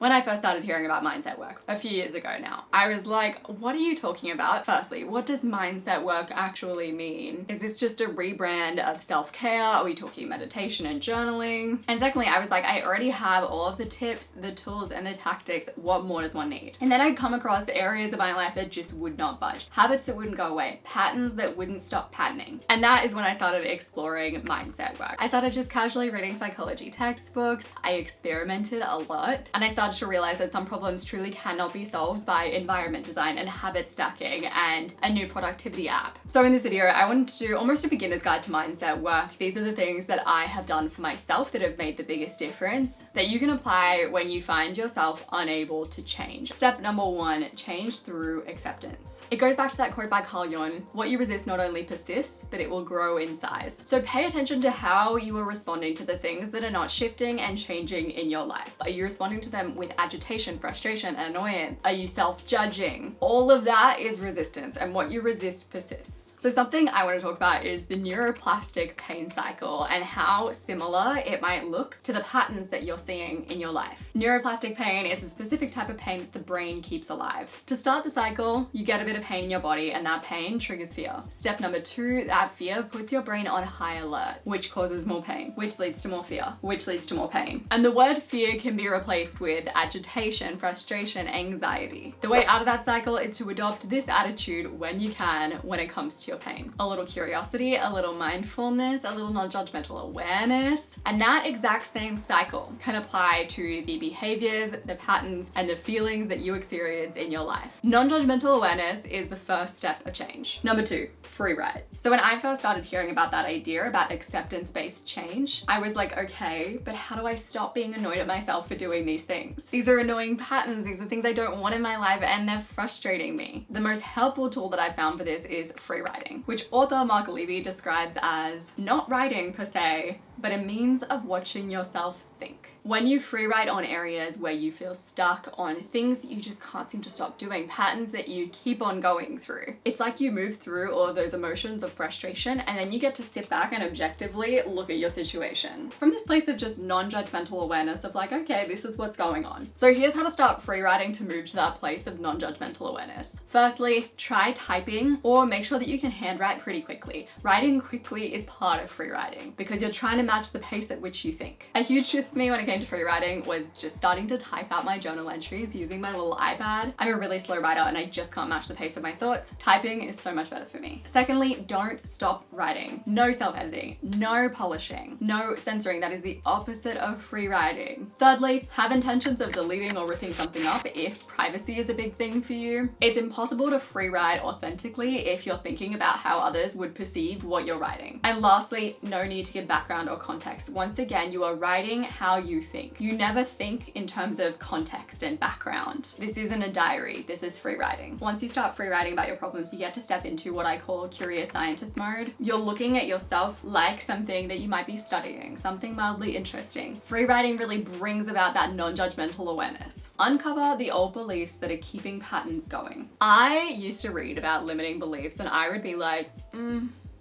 When I first started hearing about mindset work a few years ago now, I was like, what are you talking about? Firstly, what does mindset work actually mean? Is this just a rebrand of self-care? Are we talking meditation and journaling? And secondly, I was like, I already have all of the tips, the tools, and the tactics. What more does one need? And then I'd come across areas of my life that just would not budge. Habits that wouldn't go away. Patterns that wouldn't stop patterning. And that is when I started exploring mindset work. I started just casually reading psychology textbooks. I experimented a lot, and I started to realize that some problems truly cannot be solved by environment design and habit stacking and a new productivity app. So in this video, I wanted to do almost a beginner's guide to mindset work. These are the things that I have done for myself that have made the biggest difference that you can apply when you find yourself unable to change. Step number one, change through acceptance. It goes back to that quote by Carl Jung, what you resist not only persists, but it will grow in size. So pay attention to how you are responding to the things that are not shifting and changing in your life. Are you responding to them with agitation, frustration, annoyance? Are you self-judging? All of that is resistance, and what you resist persists. So something I want to talk about is the neuroplastic pain cycle and how similar it might look to the patterns that you're seeing in your life. Neuroplastic pain is a specific type of pain that the brain keeps alive. To start the cycle, you get a bit of pain in your body, and that pain triggers fear. Step number two, that fear puts your brain on high alert, which causes more pain, which leads to more fear, which leads to more pain. And the word fear can be replaced with agitation, frustration, anxiety. The way out of that cycle is to adopt this attitude when you can, when it comes to your pain. A little curiosity, a little mindfulness, a little non-judgmental awareness, and that exact same cycle can apply to the behaviors, the patterns, and the feelings that you experience in your life. Non-judgmental awareness is the first step of change. Number two, free ride. So when I first started hearing about that idea about acceptance-based change, I was like, okay, but how do I stop being annoyed at myself for doing these things? These are annoying patterns, these are things I don't want in my life, and they're frustrating me. The most helpful tool that I found for this is free riding, which author Mark Levy describes as not riding per se, but a means of watching yourself think. When you free ride on areas where you feel stuck, on things you just can't seem to stop doing, patterns that you keep on going through, it's like you move through all of those emotions of frustration, and then you get to sit back and objectively look at your situation from this place of just non-judgmental awareness of like, okay, this is what's going on. So here's how to start free riding to move to that place of non-judgmental awareness. Firstly, try typing, or make sure that you can handwrite pretty quickly. Writing quickly is part of free riding because you're trying to match the pace at which you think. A huge shift for me when it came to free writing was just starting to type out my journal entries using my little iPad. I'm a really slow writer and I just can't match the pace of my thoughts. Typing is so much better for me. Secondly, don't stop writing. No self-editing, no polishing, no censoring. That is the opposite of free writing. Thirdly, have intentions of deleting or ripping something up if privacy is a big thing for you. It's impossible to free write authentically if you're thinking about how others would perceive what you're writing. And lastly, no need to give background or context. Once again, you are writing how you think. You never think in terms of context and background. This isn't a diary, this is free writing. Once you start free writing about your problems, you get to step into what I call curious scientist mode. You're looking at yourself like something that you might be studying, something mildly interesting. Free writing really brings about that non-judgmental awareness. Uncover the old beliefs that are keeping patterns going. I used to read about limiting beliefs and I would be like,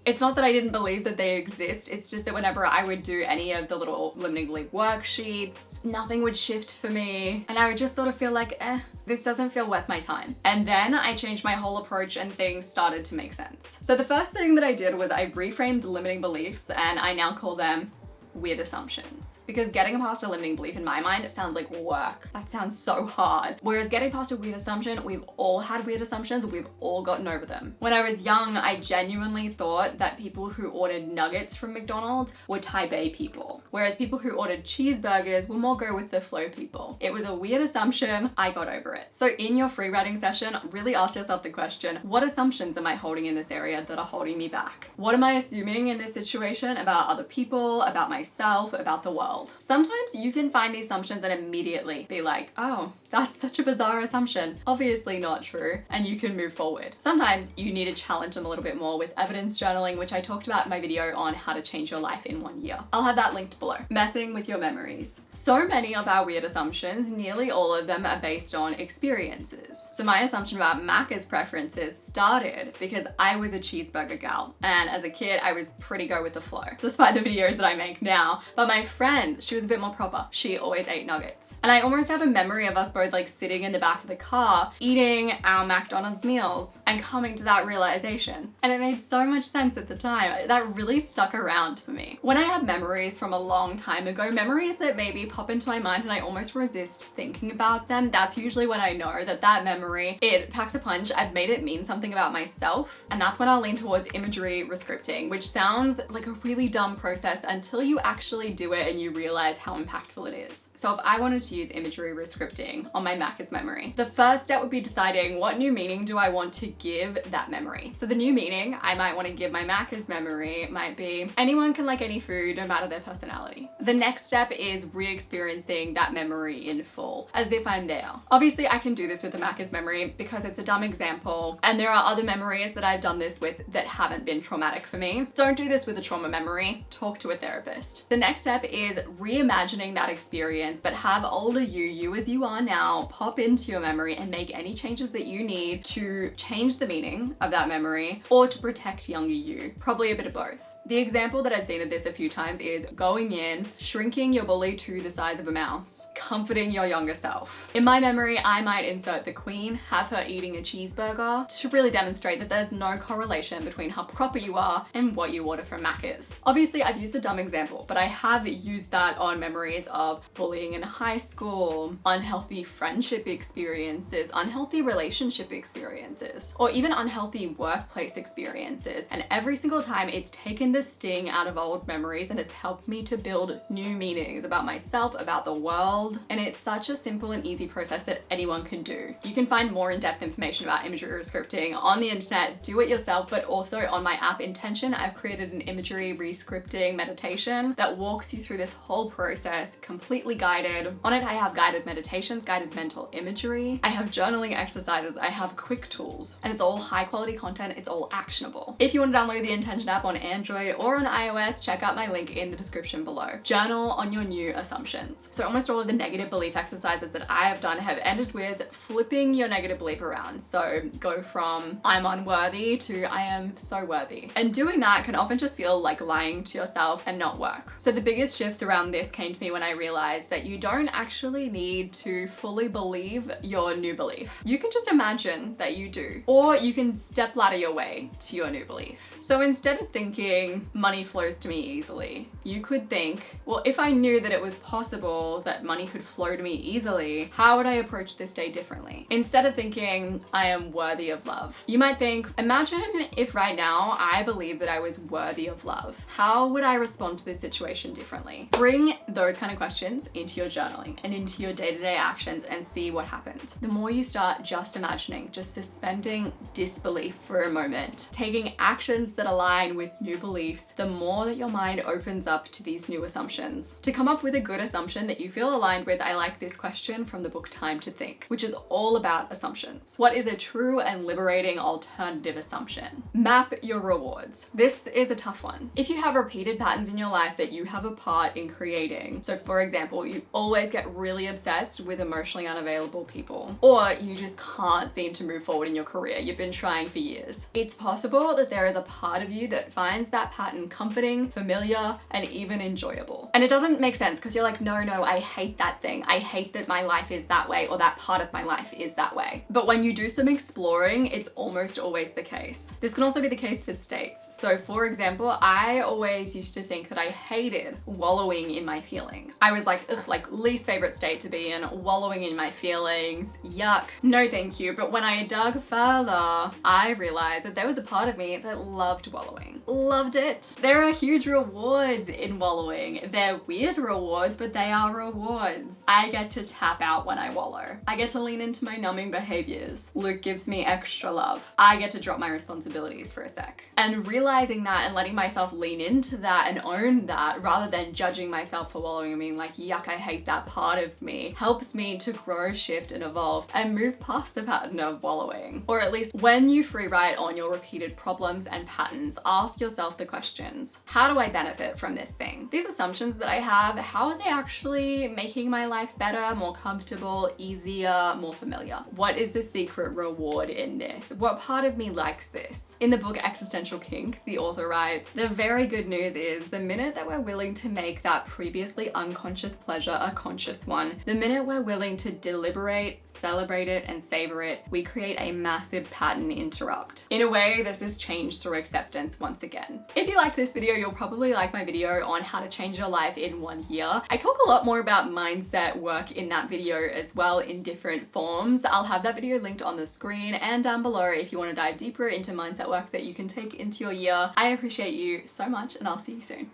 it's not that I didn't believe that they exist, it's just that whenever I would do any of the little limiting belief worksheets, nothing would shift for me. And I would just sort of feel like, this doesn't feel worth my time. And then I changed my whole approach and things started to make sense. So the first thing that I did was I reframed limiting beliefs and I now call them weird assumptions. Because getting past a limiting belief in my mind, it sounds like work. That sounds so hard. Whereas getting past a weird assumption, we've all had weird assumptions, we've all gotten over them. When I was young, I genuinely thought that people who ordered nuggets from McDonald's were type A people. Whereas people who ordered cheeseburgers were more go with the flow people. It was a weird assumption, I got over it. So in your free writing session, really ask yourself the question, what assumptions am I holding in this area that are holding me back? What am I assuming in this situation about other people, about myself, about the world? Sometimes you can find these assumptions and immediately be like, oh, that's such a bizarre assumption. Obviously not true, and you can move forward. Sometimes you need to challenge them a little bit more with evidence journaling, which I talked about in my video on how to change your life in 1 year. I'll have that linked below. Messing with your memories. So many of our weird assumptions, nearly all of them are based on experiences. So my assumption about Macca's preferences started because I was a cheeseburger gal, and as a kid I was pretty go with the flow, despite the videos that I make now. But my friend friend, she was a bit more proper. She always ate nuggets. And I almost have a memory of us both like sitting in the back of the car, eating our McDonald's meals and coming to that realization. And it made so much sense at the time. That really stuck around for me. When I have memories from a long time ago, memories that maybe pop into my mind and I almost resist thinking about them, that's usually when I know that that memory, it packs a punch. I've made it mean something about myself. And that's when I'll lean towards imagery rescripting, which sounds like a really dumb process until you actually do it and you realize how impactful it is. So if I wanted to use imagery rescripting on my Macca's memory, the first step would be deciding what new meaning do I want to give that memory. So the new meaning I might want to give my Macca's memory might be anyone can like any food no matter their personality. The next step is re-experiencing that memory in full, as if I'm there. Obviously I can do this with the Macca's memory because it's a dumb example, and there are other memories that I've done this with that haven't been traumatic for me. Don't do this with a trauma memory, talk to a therapist. The next step is reimagining that experience, but have older you as you are now, pop into your memory and make any changes that you need to change the meaning of that memory or to protect younger you. Probably a bit of both. The example that I've seen of this a few times is going in, shrinking your bully to the size of a mouse, comforting your younger self. In my memory, I might insert the queen, have her eating a cheeseburger to really demonstrate that there's no correlation between how proper you are and what you order from Macca's. Obviously, I've used a dumb example, but I have used that on memories of bullying in high school, unhealthy friendship experiences, unhealthy relationship experiences, or even unhealthy workplace experiences. And every single time it's taken the sting out of old memories and it's helped me to build new meanings about myself, about the world. And it's such a simple and easy process that anyone can do. You can find more in-depth information about imagery rescripting on the internet, do it yourself, but also on my app Intention, I've created an imagery rescripting meditation that walks you through this whole process, completely guided. On it, I have guided meditations, guided mental imagery. I have journaling exercises, I have quick tools, and it's all high quality content, it's all actionable. If you want to download the Intention app on Android or on iOS, check out my link in the description below. Journal on your new assumptions. So almost all of the negative belief exercises that I have done have ended with flipping your negative belief around. So go from I'm unworthy to I am so worthy. And doing that can often just feel like lying to yourself and not work. So the biggest shifts around this came to me when I realized that you don't actually need to fully believe your new belief. You can just imagine that you do, or you can step ladder your way to your new belief. So instead of thinking money flows to me easily, you could think, well, if I knew that it was possible that money could flow to me easily, how would I approach this day differently? Instead of thinking I am worthy of love, you might think, imagine if right now I believe that I was worthy of love. How would I respond to this situation differently? Bring those kind of questions into your journaling and into your day-to-day actions and see what happens. The more you start just imagining, just suspending disbelief for a moment, taking actions that align with new beliefs, the more that your mind opens up to these new assumptions. To come up with a good assumption that you feel aligned with, I like this question from the book Time to Think, which is all about assumptions. What is a true and liberating alternative assumption? Map your rewards. This is a tough one. If you have repeated patterns in your life that you have a part in creating, so for example, you always get really obsessed with emotionally unavailable people, or you just can't seem to move forward in your career, you've been trying for years, it's possible that there is a part of you that finds that pattern comforting, familiar, and even enjoyable. And it doesn't make sense because you're like, no, I hate that thing. I hate that my life is that way, or that part of my life is that way. But when you do some exploring, it's almost always the case. This can also be the case for states. So for example, I always used to think that I hated wallowing in my feelings. I was like, ugh, like least favorite state to be in, wallowing in my feelings, yuck, no thank you. But when I dug further, I realized that there was a part of me that loved wallowing. Loved it. There are huge rewards in wallowing. They're weird rewards, but they are rewards. I get to tap out when I wallow. I get to lean into my numbing behaviors. Luke gives me extra love. I get to drop my responsibilities for a sec. And realizing that and letting myself lean into that and own that rather than judging myself for wallowing and being like, yuck, I hate that part of me, helps me to grow, shift, and evolve and move past the pattern of wallowing. Or at least when you free write on your repeated problems and patterns, ask yourself the questions. How do I benefit from this thing? These assumptions that I have, how are they actually making my life better, more comfortable, easier, more familiar? What is the secret reward in this? What part of me likes this? In the book Existential Kink, the author writes, the very good news is the minute that we're willing to make that previously unconscious pleasure a conscious one, the minute we're willing to deliberate, celebrate it, and savor it, we create a massive pattern interrupt. In a way, this is change through acceptance once again. If you like this video, you'll probably like my video on how to change your life in 1 year. I talk a lot more about mindset work in that video as well in different forms. I'll have that video linked on the screen and down below if you want to dive deeper into mindset work that you can take into your year. I appreciate you so much, and I'll see you soon.